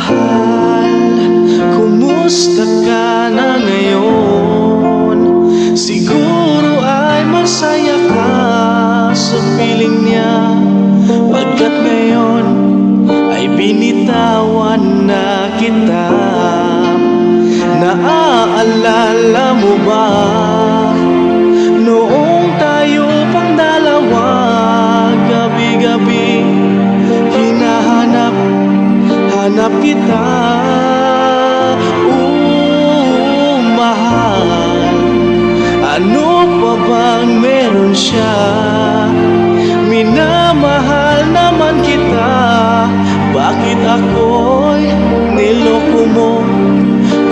Mahal, kumusta ka na ngayon? Siguro ay masaya ka sa piling niya, pagkat ngayon ay binitawan na kita. Naaalala mo ba noong tayo pang dalawa, gabi-gabi hinahanap kita? Mahal, ano pa bang meron siya? Minamahal naman kita, bakit ako'y niloko mo?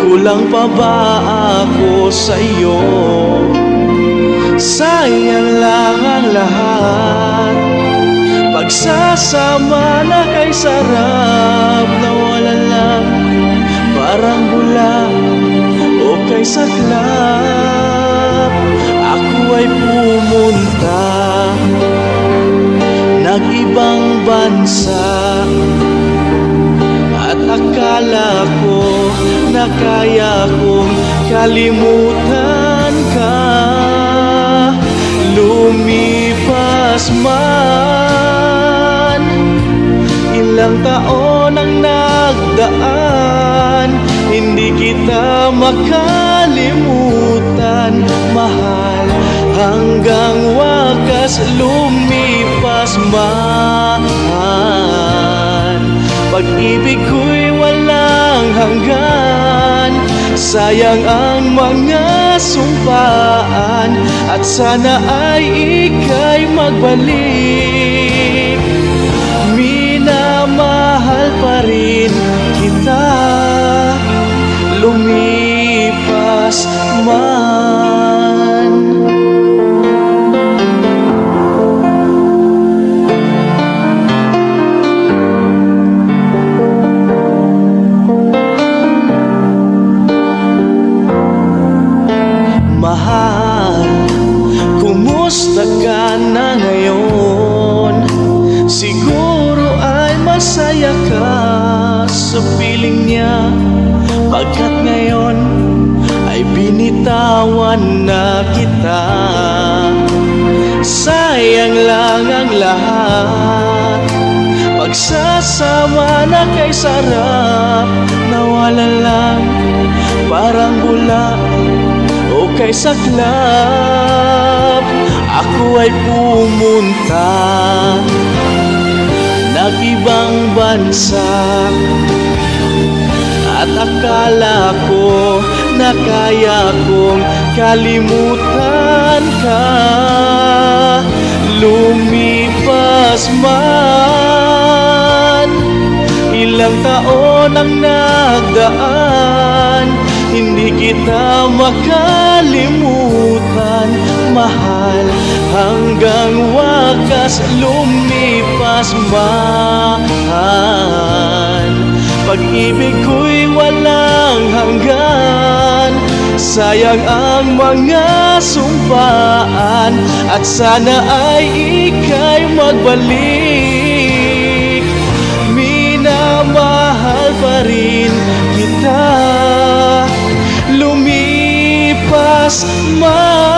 Kulang pa ba ako sa'yo? Sayang lang ang lahat, pagsasama na kay sarap, nawala lang parang bula o kay saklap. Ako ay pumunta nag-ibang bansa, at akala ko na kaya kong kalimutan ka. Lumipas man ilang taon ang nagdaan, hindi kita makalimutan, mahal. Hanggang wakas lumipas man, pag-ibig ko'y walang hanggan. Sayang ang mga sumpaan, at sana ay ika'y magbalik. Minamahal pa rin kita, lumipas man. Mahal, kumusta ka na ngayon? Siguro ay masaya ka sa piling niya, pagkat ngayon ay binitawan na kita. Sayang lang ang lahat, pagsasama na kay sarap, nawala lang parang bula o kay saklap. Ako ay pumunta nag-ibang bansa, at akala ko na kaya kong kalimutan ka. Lumipas man ilang taon ang nagdaan, hindi kita makalimutan, mahal. Hanggang wakas lumipas man, pag-ibig ko'y walang hanggan. Sayang ang mga sumpaan, at sana ay ika'y magbalik. Minamahal pa rin kita, lumipas man.